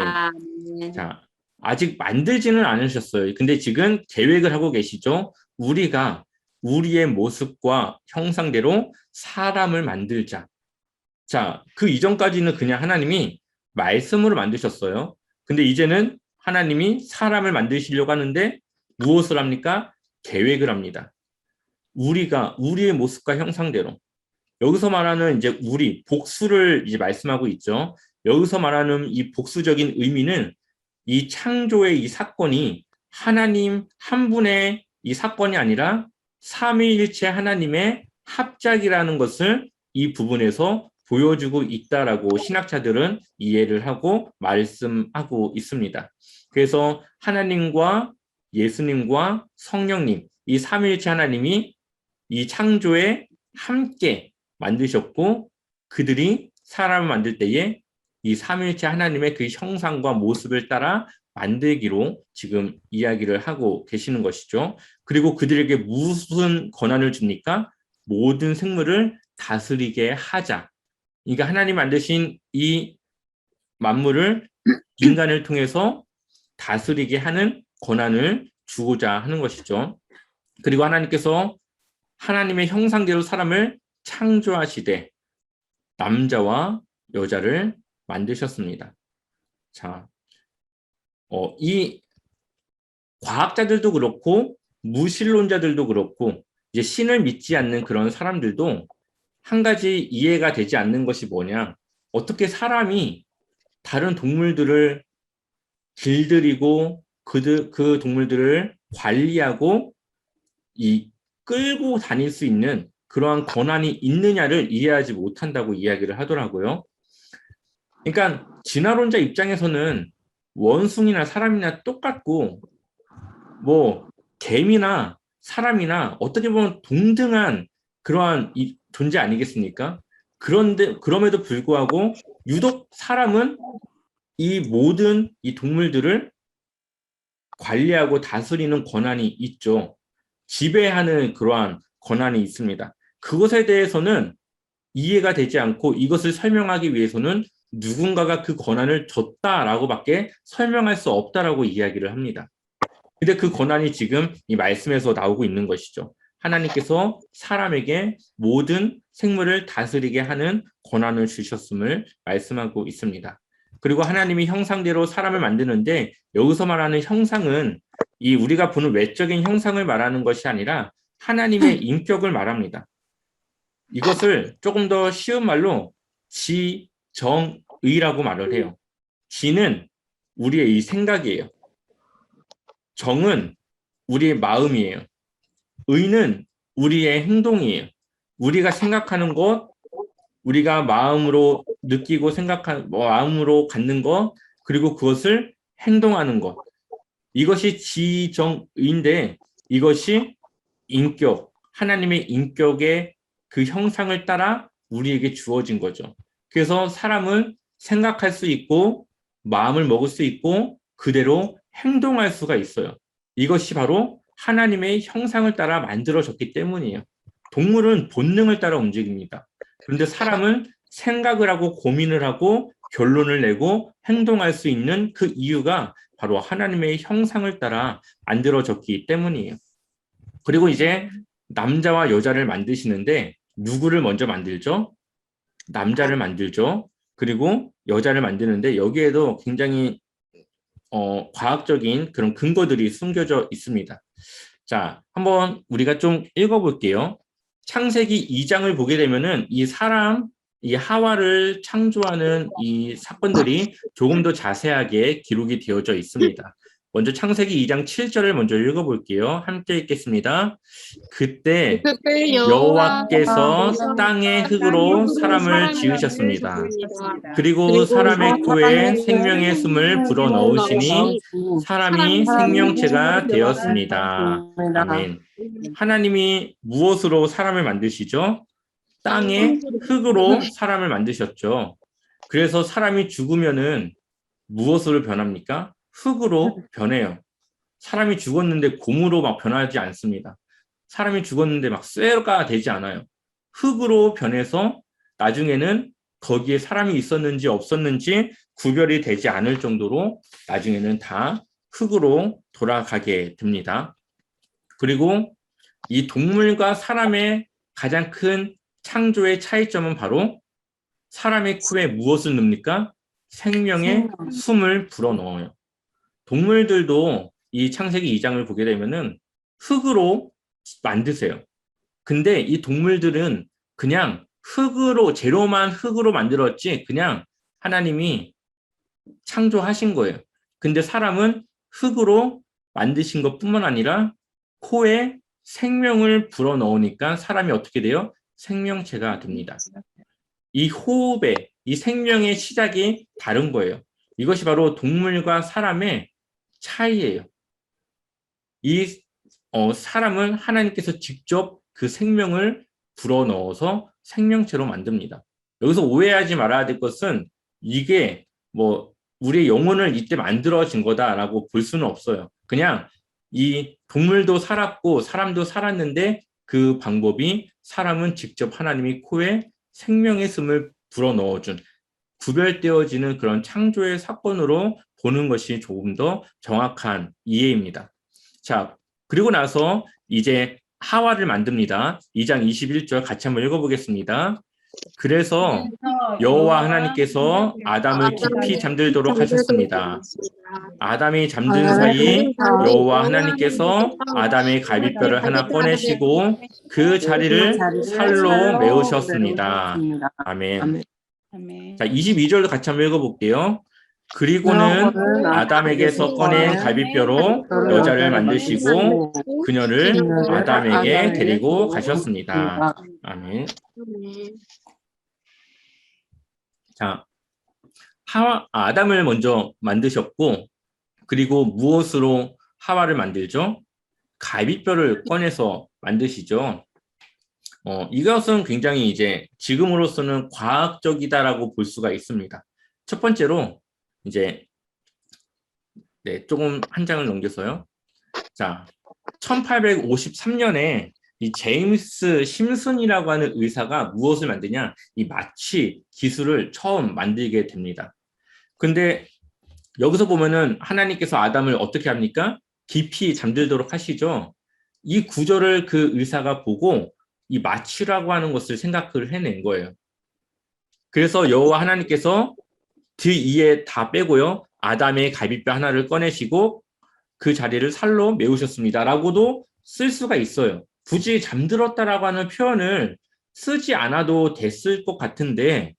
자, 아직 만들지는 않으셨어요. 근데 지금 계획을 하고 계시죠? 우리가 우리의 모습과 형상대로 사람을 만들자. 자, 그 이전까지는 그냥 하나님이 말씀으로 만드셨어요. 근데 이제는 하나님이 사람을 만드시려고 하는데 무엇을 합니까? 계획을 합니다. 우리가 우리의 모습과 형상대로. 여기서 말하는 이제 우리 복수를 이제 말씀하고 있죠. 여기서 말하는 이 복수적인 의미는 이 창조의 이 사건이 하나님 한 분의 이 사건이 아니라 삼위일체 하나님의 합작이라는 것을 이 부분에서 보여주고 있다라고 신학자들은 이해를 하고 말씀하고 있습니다. 그래서 하나님과 예수님과 성령님, 이 삼위일체 하나님이 이 창조에 함께 만드셨고 그들이 사람을 만들 때에 이 삼위일체 하나님의 그 형상과 모습을 따라 만들기로 지금 이야기를 하고 계시는 것이죠. 그리고 그들에게 무슨 권한을 줍니까? 모든 생물을 다스리게 하자. 그러니까 하나님 만드신 이 만물을 인간을 통해서 다스리게 하는 권한을 주고자 하는 것이죠. 그리고 하나님께서 하나님의 형상대로 사람을 창조하시되 남자와 여자를 만드셨습니다. 자, 이 과학자들도 그렇고 무신론자들도 그렇고 이제 신을 믿지 않는 그런 사람들도 한 가지 이해가 되지 않는 것이 뭐냐? 어떻게 사람이 다른 동물들을 길들이고 그 동물들을 관리하고 이 끌고 다닐 수 있는 그러한 권한이 있느냐를 이해하지 못한다고 이야기를 하더라고요. 그러니까 진화론자 입장에서는 원숭이나 사람이나 똑같고 뭐 개미나 사람이나 어떻게 보면 동등한 그러한 존재 아니겠습니까? 그런데 그럼에도 불구하고 유독 사람은 이 모든 이 동물들을 관리하고 다스리는 권한이 있죠. 지배하는 그러한 권한이 있습니다. 그것에 대해서는 이해가 되지 않고 이것을 설명하기 위해서는 누군가가 그 권한을 줬다라고밖에 설명할 수 없다라고 이야기를 합니다. 근데 그 권한이 지금 이 말씀에서 나오고 있는 것이죠. 하나님께서 사람에게 모든 생물을 다스리게 하는 권한을 주셨음을 말씀하고 있습니다. 그리고 하나님이 형상대로 사람을 만드는데 여기서 말하는 형상은 이 우리가 보는 외적인 형상을 말하는 것이 아니라 하나님의 인격을 말합니다. 이것을 조금 더 쉬운 말로 지정의라고 말을 해요. 지는 우리의 이 생각이에요. 정은 우리의 마음이에요. 의는 우리의 행동이에요. 우리가 생각하는 것, 우리가 마음으로 느끼고 마음으로 갖는 것, 그리고 그것을 행동하는 것. 이것이 지정의인데 이것이 인격, 하나님의 인격의 그 형상을 따라 우리에게 주어진 거죠. 그래서 사람은 생각할 수 있고 마음을 먹을 수 있고 그대로 행동할 수가 있어요. 이것이 바로 하나님의 형상을 따라 만들어졌기 때문이에요. 동물은 본능을 따라 움직입니다. 그런데 사람은 생각을 하고 고민을 하고 결론을 내고 행동할 수 있는 그 이유가 바로 하나님의 형상을 따라 만들어졌기 때문이에요. 그리고 이제 남자와 여자를 만드시는데 누구를 먼저 만들죠? 남자를 만들죠. 그리고 여자를 만드는데 여기에도 굉장히 과학적인 그런 근거들이 숨겨져 있습니다. 자, 한번 우리가 좀 읽어볼게요. 창세기 2장을 보게 되면은 이 하와를 창조하는 이 사건들이 조금 더 자세하게 기록이 되어져 있습니다. 먼저 창세기 2장 7절을 먼저 읽어볼게요. 함께 읽겠습니다. 그때 그때 여호와께서 여호와께서 땅의 땅의 흙으로 흙으로 사람을 사람을 지으셨습니다. 지으셨습니다. 그리고 그리고 사람의 코에 사람의 생명의 숨을 불어 넣으시니 사람이 사람이 생명체가 되었습니다. 되었습니다. 아멘. 하나님이 무엇으로 사람을 만드시죠? 땅의 흙으로 사람을 만드셨죠. 그래서 사람이 죽으면은 무엇으로 변합니까? 흙으로 변해요. 사람이 죽었는데 곰으로 막 변하지 않습니다. 사람이 죽었는데 막 쇠가 되지 않아요. 흙으로 변해서 나중에는 거기에 사람이 있었는지 없었는지 구별이 되지 않을 정도로 나중에는 다 흙으로 돌아가게 됩니다. 그리고 이 동물과 사람의 가장 큰 창조의 차이점은 바로 사람의 코에 무엇을 넣습니까? 생명의 숨을 불어넣어요. 동물들도 이 창세기 2장을 보게 되면은 흙으로 만드세요. 근데 이 동물들은 그냥 재료만 흙으로 만들었지 그냥 하나님이 창조하신 거예요. 근데 사람은 흙으로 만드신 것뿐만 아니라 코에 생명을 불어넣으니까 사람이 어떻게 돼요? 생명체가 됩니다. 이 호흡의, 이 생명의 시작이 다른 거예요. 이것이 바로 동물과 사람의 차이예요. 이 사람은 하나님께서 직접 그 생명을 불어넣어서 생명체로 만듭니다. 여기서 오해하지 말아야 될 것은 이게 뭐 우리의 영혼을 이때 만들어진 거다라고 볼 수는 없어요. 그냥 이 동물도 살았고 사람도 살았는데 그 방법이 사람은 직접 하나님이 코에 생명의 숨을 불어넣어준 구별되어지는 그런 창조의 사건으로 보는 것이 조금 더 정확한 이해입니다. 자, 그리고 나서 이제 하와를 만듭니다. 2장 21절 같이 한번 읽어보겠습니다. 그래서 여호와 하나님께서 아담을 깊이 잠들도록 하셨습니다. 아담이 잠든 사이 여호와 하나님께서 아담의 갈비뼈를 하나 꺼내시고 그 자리를 살로 메우셨습니다. 아멘. 자, 22절도 같이 한번 읽어볼게요. 그리고는 아담에게서 꺼낸 갈비뼈로 여자를 만드시고 그녀를 아담에게 데리고 가셨습니다. 아멘. 자, 아담을 먼저 만드셨고, 그리고 무엇으로 하와를 만들죠? 갈비뼈를 꺼내서 만드시죠. 이것은 굉장히 이제 지금으로서는 과학적이다라고 볼 수가 있습니다. 첫 번째로 이제 조금 한 장을 넘겨서요. 자, 1853년에 이 제임스 심슨이라고 하는 의사가 무엇을 만드냐? 이 마취 기술을 처음 만들게 됩니다. 근데 여기서 보면은 하나님께서 아담을 어떻게 합니까? 깊이 잠들도록 하시죠. 이 구절을 그 의사가 보고 이 마취라고 하는 것을 생각을 해낸 거예요. 그래서 여호와 하나님께서 뒤에 다 빼고요. 아담의 갈비뼈 하나를 꺼내시고 그 자리를 살로 메우셨습니다. 라고도 쓸 수가 있어요. 굳이 잠들었다라고 하는 표현을 쓰지 않아도 됐을 것 같은데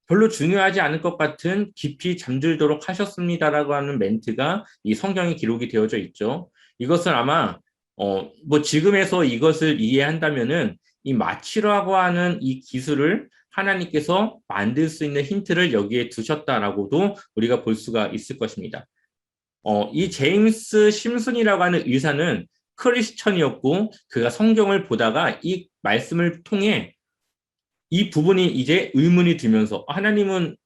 별로 중요하지 않을 것 같은 깊이 잠들도록 하셨습니다라고 하는 멘트가 이 성경에 기록이 되어져 있죠. 이것은 아마 뭐 지금에서 이것을 이해한다면은 이 마취라고 하는 이 기술을 하나님께서 만들 수 있는 힌트를 여기에 두셨다라고도 우리가 볼 수가 있을 것입니다. 이 제임스 심슨이라고 하는 의사는 크리스천이었고 그가 성경을 보다가 이 말씀을 통해 이 부분이 이제 의문이 들면서 하나님은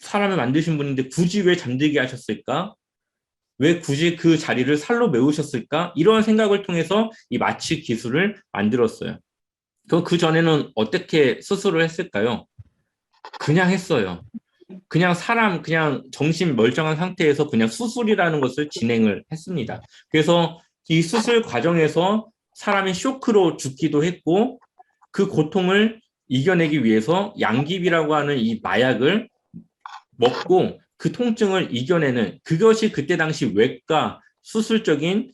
사람을 만드신 분인데 굳이 왜 잠들게 하셨을까? 왜 굳이 그 자리를 살로 메우셨을까? 이런 생각을 통해서 이 마취 기술을 만들었어요. 그 전에는 어떻게 수술을 했을까요? 그냥 했어요. 그냥 정신 멀쩡한 상태에서 그냥 수술이라는 것을 진행을 했습니다. 그래서 이 수술 과정에서 사람이 쇼크로 죽기도 했고 그 고통을 이겨내기 위해서 양깁이라고 하는 이 마약을 먹고 그 통증을 이겨내는 그것이 그때 당시 외과 수술적인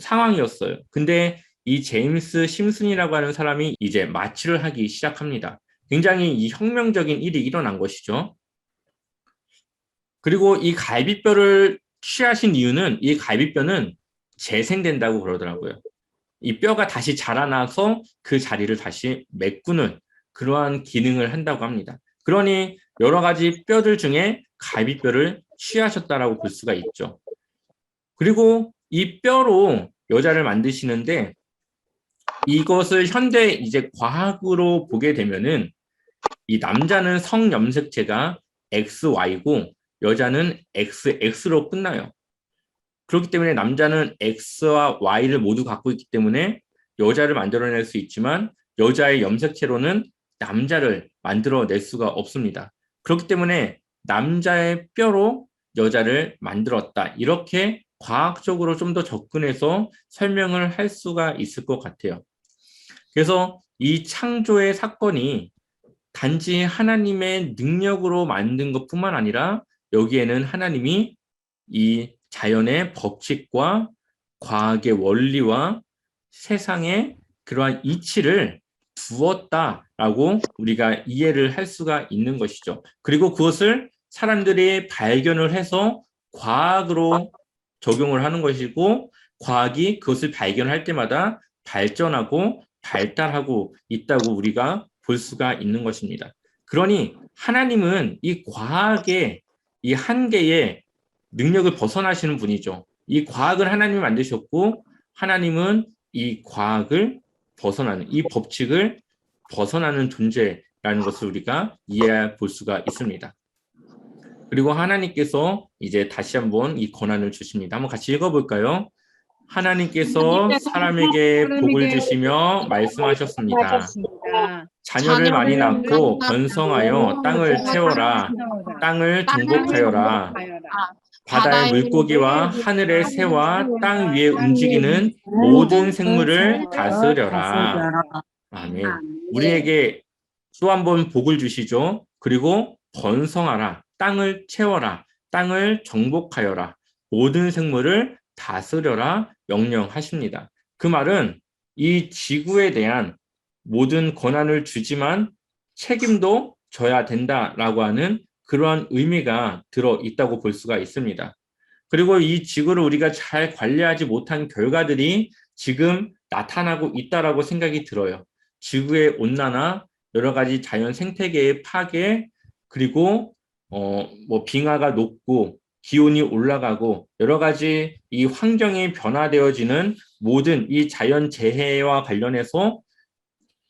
상황이었어요. 근데 이 제임스 심슨이라고 하는 사람이 이제 마취를 하기 시작합니다. 굉장히 이 혁명적인 일이 일어난 것이죠. 그리고 이 갈비뼈를 취하신 이유는 이 갈비뼈는 재생된다고 그러더라고요. 이 뼈가 다시 자라나서 그 자리를 다시 메꾸는 그러한 기능을 한다고 합니다. 그러니 여러 가지 뼈들 중에 갈비뼈를 취하셨다라고 볼 수가 있죠. 그리고 이 뼈로 여자를 만드시는데 이것을 현대 이제 과학으로 보게 되면은 이 남자는 성염색체가 XY고 여자는 XX로 끝나요. 그렇기 때문에 남자는 X와 Y를 모두 갖고 있기 때문에 여자를 만들어낼 수 있지만 여자의 염색체로는 남자를 만들어낼 수가 없습니다. 그렇기 때문에 남자의 뼈로 여자를 만들었다. 이렇게 과학적으로 좀 더 접근해서 설명을 할 수가 있을 것 같아요. 그래서 이 창조의 사건이 단지 하나님의 능력으로 만든 것뿐만 아니라 여기에는 하나님이 이 자연의 법칙과 과학의 원리와 세상의 그러한 이치를 두었다라고 우리가 이해를 할 수가 있는 것이죠. 그리고 그것을 사람들이 발견을 해서 과학으로 적용을 하는 것이고 과학이 그것을 발견할 때마다 발전하고 발달하고 있다고 우리가 볼 수가 있는 것입니다. 그러니 하나님은 이 과학의 이 한계에 능력을 벗어나시는 분이죠. 이 과학을 하나님이 만드셨고 하나님은 이 과학을 벗어나는 이 법칙을 벗어나는 존재라는 것을 우리가 이해해 볼 수가 있습니다. 그리고 하나님께서 이제 다시 한번 이 권한을 주십니다. 한번 같이 읽어볼까요? 하나님께서 사람에게 복을 주시며 말씀하셨습니다. 자녀를 많이 낳고 번성하여 땅을 채워라. 땅을 정복하여라. 바다의 물고기와 하늘의 새와 땅 위에 움직이는 모든 생물을 다스려라. 아멘. 우리에게 또 한 번 복을 주시죠. 그리고 번성하라. 땅을 채워라. 땅을 정복하여라. 모든 생물을 다스려라. 명령하십니다. 그 말은 이 지구에 대한 모든 권한을 주지만 책임도 져야 된다라고 하는 그러한 의미가 들어 있다고 볼 수가 있습니다. 그리고 이 지구를 우리가 잘 관리하지 못한 결과들이 지금 나타나고 있다라고 생각이 들어요. 지구의 온난화, 여러 가지 자연 생태계의 파괴, 그리고 빙하가 녹고 기온이 올라가고 여러 가지 이 환경이 변화되어지는 모든 이 자연 재해와 관련해서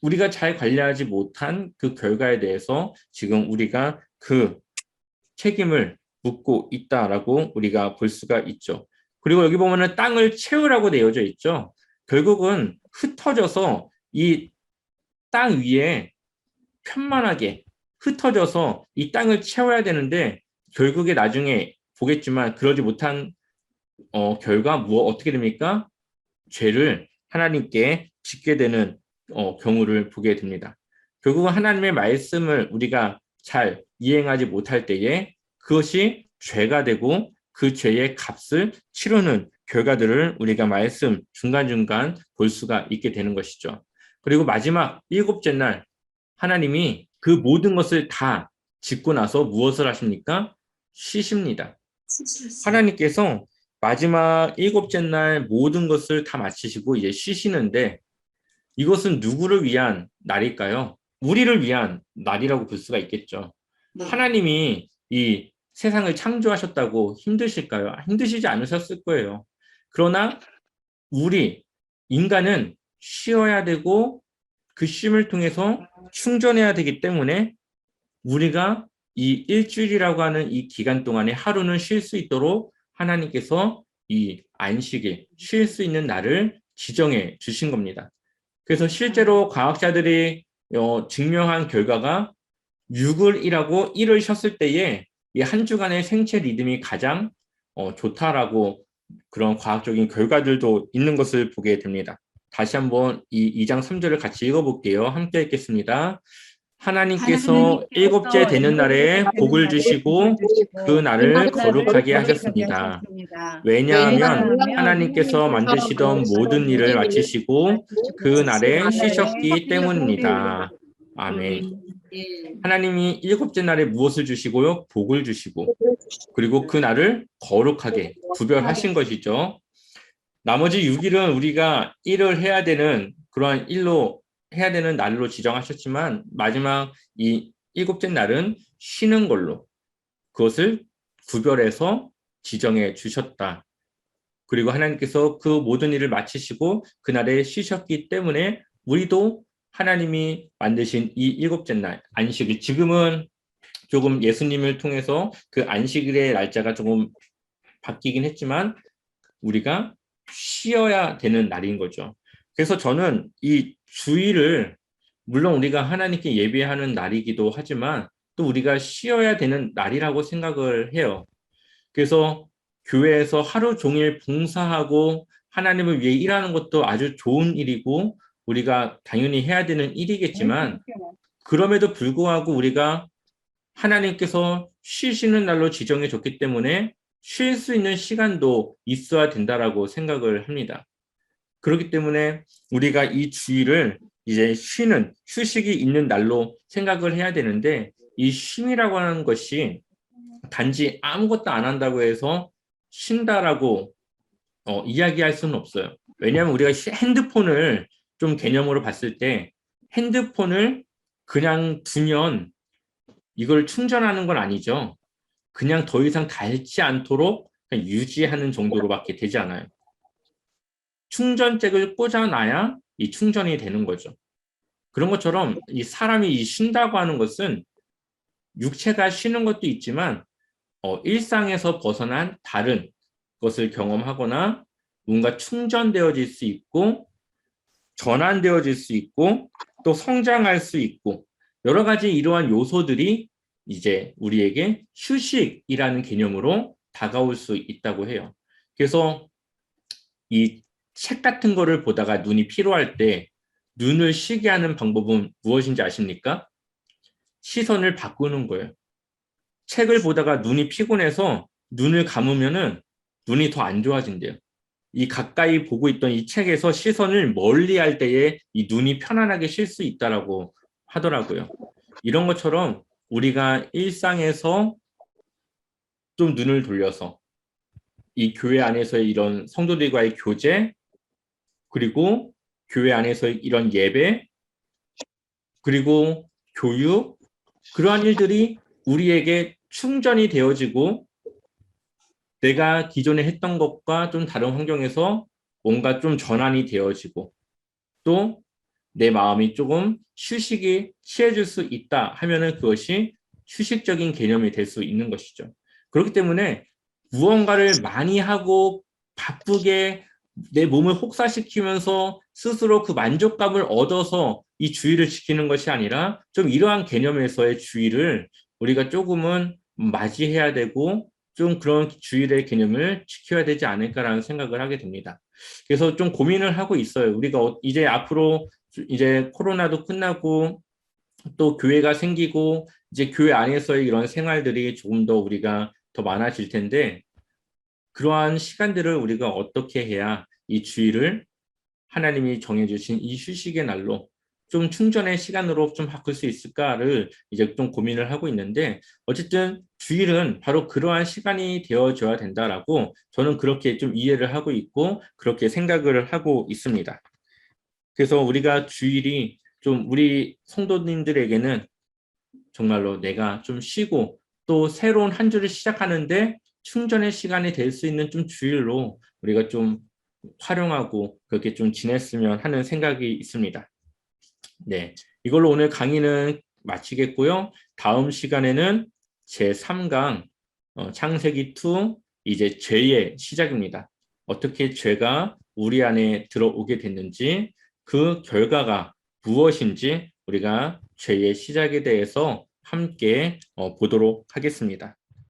우리가 잘 관리하지 못한 그 결과에 대해서 지금 우리가 그 책임을 묻고 있다라고 우리가 볼 수가 있죠. 그리고 여기 보면은 땅을 채우라고 되어져 있죠. 결국은 흩어져서 이 땅 위에 편만하게 흩어져서 이 땅을 채워야 되는데 결국에 나중에 보겠지만 그러지 못한 결과 어떻게 됩니까? 죄를 하나님께 짓게 되는 경우를 보게 됩니다. 결국은 하나님의 말씀을 우리가 잘 이행하지 못할 때에 그것이 죄가 되고 그 죄의 값을 치르는 결과들을 우리가 말씀 중간중간 볼 수가 있게 되는 것이죠. 그리고 마지막 일곱째 날 하나님이 그 모든 것을 다 짓고 나서 무엇을 하십니까? 쉬십니다. 하나님께서 마지막 일곱째 날 모든 것을 다 마치시고 이제 쉬시는데 이것은 누구를 위한 날일까요? 우리를 위한 날이라고 볼 수가 있겠죠. 하나님이 이 세상을 창조하셨다고 힘드실까요? 힘드시지 않으셨을 거예요. 그러나 우리 인간은 쉬어야 되고 그 쉼을 통해서 충전해야 되기 때문에 우리가 이 일주일이라고 하는 이 기간 동안에 하루는 쉴 수 있도록 하나님께서 이 안식일, 쉴 수 있는 날을 지정해 주신 겁니다. 그래서 실제로 과학자들이 증명한 결과가 6을 일하고 1을 쉬었을 때에 이 한 주간의 생체 리듬이 가장 좋다라고 그런 과학적인 결과들도 있는 것을 보게 됩니다. 다시 한번 이 2장 3절을 같이 읽어볼게요. 함께 읽겠습니다. 하나님께서 일곱째 되는 날에 복을 주시고 그 날을 거룩하게 하셨습니다. 왜냐하면 하나님께서 만드시던 모든 일을 마치시고 그 날에 쉬셨기 때문입니다. 아멘. 하나님이 일곱째 날에 무엇을 주시고요? 복을 주시고 그리고 그 날을 거룩하게 구별하신 것이죠. 나머지 6일은 우리가 일을 해야 되는 그러한 일로 해야 되는 날로 지정하셨지만 마지막 이 일곱째 날은 쉬는 걸로 그것을 구별해서 지정해 주셨다. 그리고 하나님께서 그 모든 일을 마치시고 그날에 쉬셨기 때문에 우리도 하나님이 만드신 이 일곱째 날 안식일, 지금은 조금 예수님을 통해서 그 안식일의 날짜가 조금 바뀌긴 했지만 우리가 쉬어야 되는 날인 거죠. 그래서 저는 이 주일을 물론 우리가 하나님께 예배하는 날이기도 하지만 또 우리가 쉬어야 되는 날이라고 생각을 해요. 그래서 교회에서 하루 종일 봉사하고 하나님을 위해 일하는 것도 아주 좋은 일이고 우리가 당연히 해야 되는 일이겠지만 그럼에도 불구하고 우리가 하나님께서 쉬시는 날로 지정해 줬기 때문에 쉴 수 있는 시간도 있어야 된다라고 생각을 합니다. 그렇기 때문에 우리가 이 주일을 이제 쉬는 휴식이 있는 날로 생각을 해야 되는데 이 쉼이라고 하는 것이 단지 아무것도 안 한다고 해서 쉰다라고 이야기할 수는 없어요. 왜냐하면 우리가 핸드폰을 좀 개념으로 봤을 때 핸드폰을 그냥 두면 이걸 충전하는 건 아니죠. 그냥 더 이상 닳지 않도록 그냥 유지하는 정도로밖에 되지 않아요. 충전잭을 꽂아놔야 이 충전이 되는 거죠. 그런 것처럼 이 사람이 쉰다고 하는 것은 육체가 쉬는 것도 있지만 일상에서 벗어난 다른 것을 경험하거나 뭔가 충전되어질 수 있고 전환되어질 수 있고 또 성장할 수 있고 여러 가지 이러한 요소들이 이제 우리에게 휴식이라는 개념으로 다가올 수 있다고 해요. 그래서 이 책 같은 거를 보다가 눈이 피로할 때 눈을 쉬게 하는 방법은 무엇인지 아십니까? 시선을 바꾸는 거예요. 책을 보다가 눈이 피곤해서 눈을 감으면은 눈이 더 안 좋아진대요. 이 가까이 보고 있던 이 책에서 시선을 멀리 할 때에 이 눈이 편안하게 쉴 수 있다라고 하더라고요. 이런 것처럼 우리가 일상에서 좀 눈을 돌려서 이 교회 안에서의 이런 성도들과의 교제, 그리고 교회 안에서의 이런 예배, 그리고 교육, 그러한 일들이 우리에게 충전이 되어지고 내가 기존에 했던 것과 좀 다른 환경에서 뭔가 좀 전환이 되어지고 또 내 마음이 조금 휴식이 취해질 수 있다 하면은 그것이 휴식적인 개념이 될 수 있는 것이죠. 그렇기 때문에 무언가를 많이 하고 바쁘게 내 몸을 혹사시키면서 스스로 그 만족감을 얻어서 이 주의를 지키는 것이 아니라 좀 이러한 개념에서의 주의를 우리가 조금은 맞이해야 되고 좀 그런 주의의 개념을 지켜야 되지 않을까라는 생각을 하게 됩니다. 그래서 좀 고민을 하고 있어요. 우리가 이제 앞으로 이제 코로나도 끝나고 또 교회가 생기고 이제 교회 안에서의 이런 생활들이 조금 더 우리가 더 많아질 텐데 그러한 시간들을 우리가 어떻게 해야 이 주일을 하나님이 정해주신 이 휴식의 날로 좀 충전의 시간으로 좀 바꿀 수 있을까를 이제 좀 고민을 하고 있는데 어쨌든 주일은 바로 그러한 시간이 되어줘야 된다라고 저는 그렇게 좀 이해를 하고 있고 그렇게 생각을 하고 있습니다. 그래서 우리가 주일이 좀 우리 성도님들에게는 정말로 내가 좀 쉬고 또 새로운 한 주를 시작하는데 충전의 시간이 될 수 있는 좀 주일로 우리가 좀 활용하고 그렇게 좀 지냈으면 하는 생각이 있습니다. 네, 이걸로 오늘 강의는 마치겠고요. 다음 시간에는 제3강 창세기 2 이제 죄의 시작입니다. 어떻게 죄가 우리 안에 들어오게 됐는지 그 결과가 무엇인지 우리가 죄의 시작에 대해서 함께 보도록 하겠습니다.